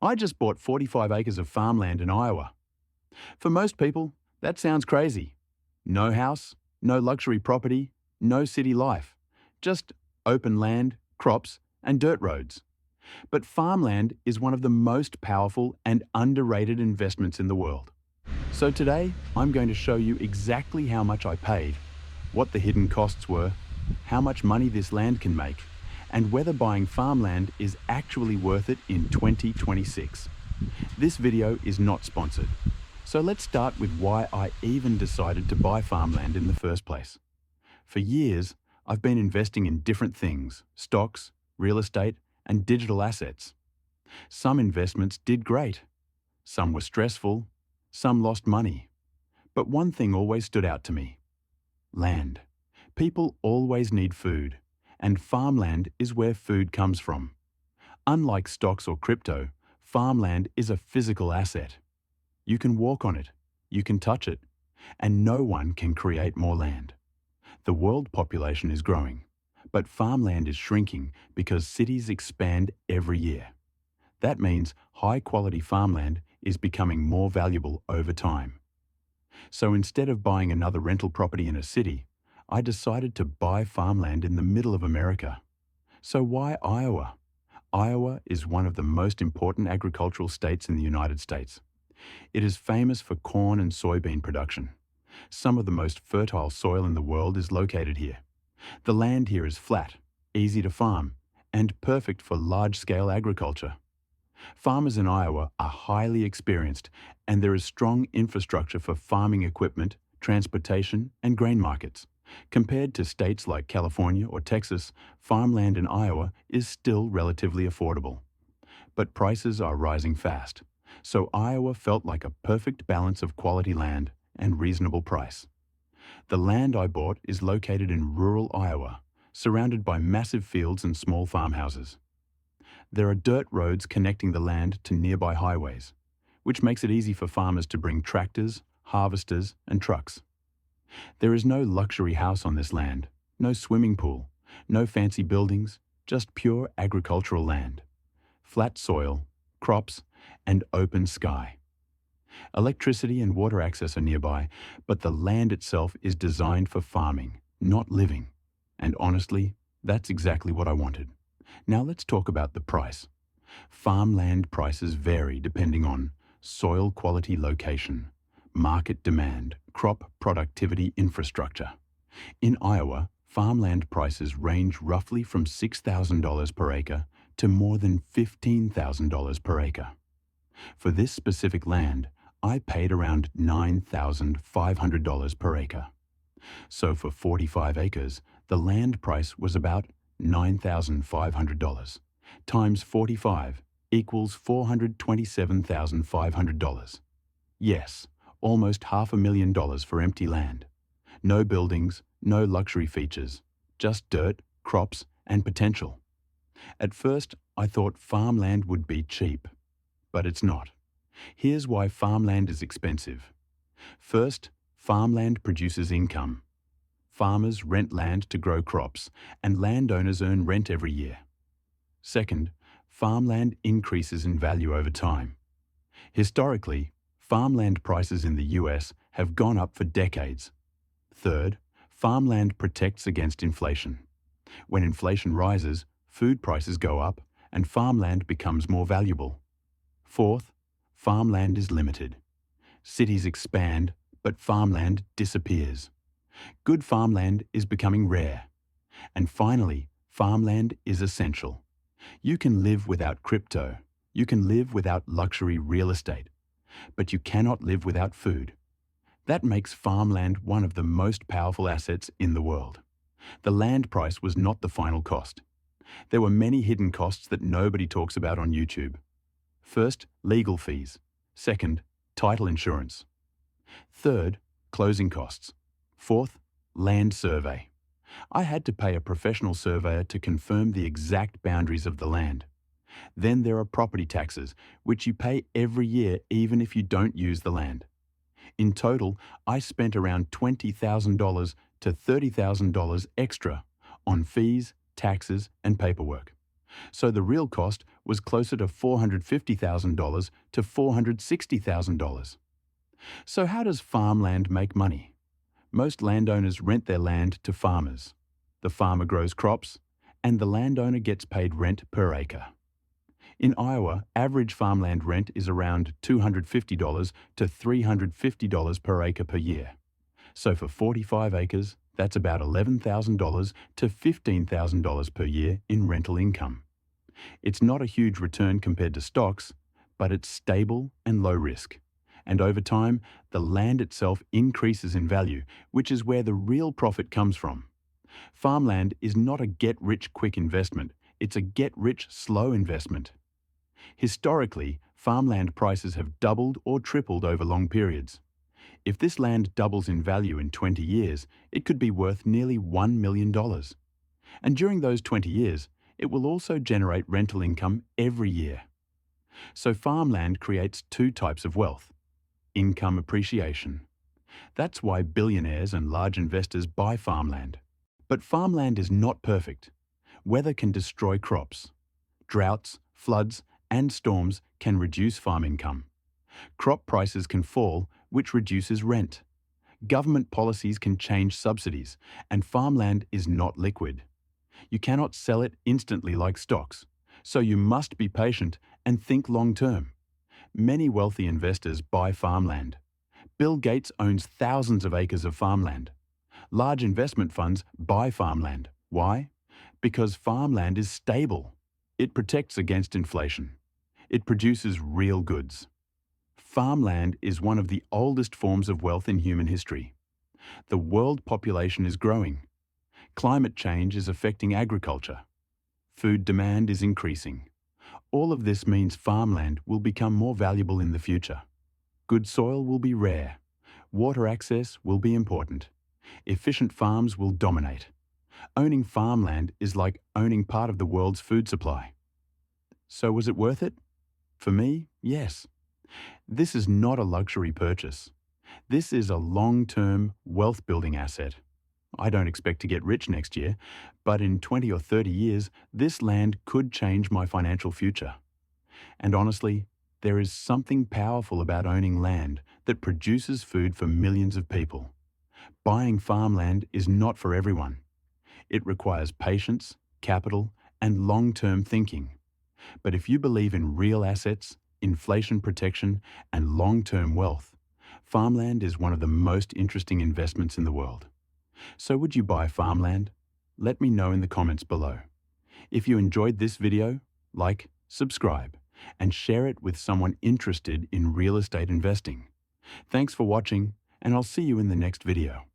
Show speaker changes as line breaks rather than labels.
I just bought 45 acres of farmland in Iowa. For most people, that sounds crazy. No house, no luxury property, no city life. Just open land, crops, and dirt roads. But farmland is one of the most powerful and underrated investments in the world. So today, I'm going to show you exactly how much I paid, what the hidden costs were, how much money this land can make, and whether buying farmland is actually worth it in 2026. This video is not sponsored, so let's start with why I even decided to buy farmland in the first place. For years, I've been investing in different things: stocks, real estate, and digital assets. Some investments did great. Some were stressful. Some lost money. But one thing always stood out to me: land. People always need food, and farmland is where food comes from. Unlike stocks or crypto, farmland is a physical asset. You can walk on it, you can touch it, and no one can create more land. The world population is growing, but farmland is shrinking because cities expand every year. That means high-quality farmland is becoming more valuable over time. So instead of buying another rental property in a city, I decided to buy farmland in the middle of America. So why Iowa? Iowa is one of the most important agricultural states in the United States. It is famous for corn and soybean production. Some of the most fertile soil in the world is located here. The land here is flat, easy to farm, and perfect for large-scale agriculture. Farmers in Iowa are highly experienced, and there is strong infrastructure for farming equipment, transportation, and grain markets. Compared to states like California or Texas, farmland in Iowa is still relatively affordable. But prices are rising fast, so Iowa felt like a perfect balance of quality land and reasonable price. The land I bought is located in rural Iowa, surrounded by massive fields and small farmhouses. There are dirt roads connecting the land to nearby highways, which makes it easy for farmers to bring tractors, harvesters, and trucks. There is no luxury house on this land, no swimming pool, no fancy buildings, just pure agricultural land. Flat soil, crops, and open sky. Electricity and water access are nearby, but the land itself is designed for farming, not living. And honestly, that's exactly what I wanted. Now let's talk about the price. Farmland prices vary depending on soil quality, location, market demand, crop productivity, infrastructure. In Iowa, farmland prices range roughly from $6,000 per acre to more than $15,000 per acre. For this specific land, I paid around $9,500 per acre. So for 45 acres, the land price was about $9,500 times 45 equals $427,500. Yes, almost $500,000 for empty land. No buildings, no luxury features, just dirt, crops, and potential. At first, I thought farmland would be cheap, but it's not. Here's why farmland is expensive. First, farmland produces income. Farmers rent land to grow crops, and landowners earn rent every year. Second, farmland increases in value over time. Historically, farmland prices in the US have gone up for decades. Third, farmland protects against inflation. When inflation rises, food prices go up, and farmland becomes more valuable. Fourth, farmland is limited. Cities expand, but farmland disappears. Good farmland is becoming rare. And finally, farmland is essential. You can live without crypto. You can live without luxury real estate. But you cannot live without food. That makes farmland one of the most powerful assets in the world. The land price was not the final cost. There were many hidden costs that nobody talks about on YouTube. First, legal fees. Second, title insurance. Third, closing costs. Fourth, land survey. I had to pay a professional surveyor to confirm the exact boundaries of the land. Then there are property taxes, which you pay every year even if you don't use the land. In total, I spent around $20,000 to $30,000 extra on fees, taxes, and paperwork. So the real cost was closer to $450,000 to $460,000. So how does farmland make money? Most landowners rent their land to farmers. The farmer grows crops, and the landowner gets paid rent per acre. In Iowa, average farmland rent is around $250 to $350 per acre per year. So for 45 acres, that's about $11,000 to $15,000 per year in rental income. It's not a huge return compared to stocks, but it's stable and low risk. And over time, the land itself increases in value, which is where the real profit comes from. Farmland is not a get-rich-quick investment, it's a get-rich-slow investment. Historically, farmland prices have doubled or tripled over long periods. If this land doubles in value in 20 years, it could be worth nearly $1 million. And during those 20 years, it will also generate rental income every year. So farmland creates two types of wealth. Income appreciation. That's why billionaires and large investors buy farmland. But farmland is not perfect. Weather can destroy crops. Droughts, floods, and storms can reduce farm income. Crop prices can fall, which reduces rent. Government policies can change subsidies, and farmland is not liquid. You cannot sell it instantly like stocks, so you must be patient and think long-term. Many wealthy investors buy farmland. Bill Gates owns thousands of acres of farmland. Large investment funds buy farmland. Why? Because farmland is stable. It protects against inflation. It produces real goods. Farmland is one of the oldest forms of wealth in human history. The world population is growing. Climate change is affecting agriculture. Food demand is increasing. All of this means farmland will become more valuable in the future. Good soil will be rare. Water access will be important. Efficient farms will dominate. Owning farmland is like owning part of the world's food supply. So was it worth it? For me, yes. This is not a luxury purchase. This is a long-term, wealth-building asset. I don't expect to get rich next year, but in 20 or 30 years, this land could change my financial future. And honestly, there is something powerful about owning land that produces food for millions of people. Buying farmland is not for everyone. It requires patience, capital, and long-term thinking. But if you believe in real assets, inflation protection, and long-term wealth, farmland is one of the most interesting investments in the world. So would you buy farmland? Let me know in the comments below. If you enjoyed this video, like, subscribe, and share it with someone interested in real estate investing. Thanks for watching, and I'll see you in the next video.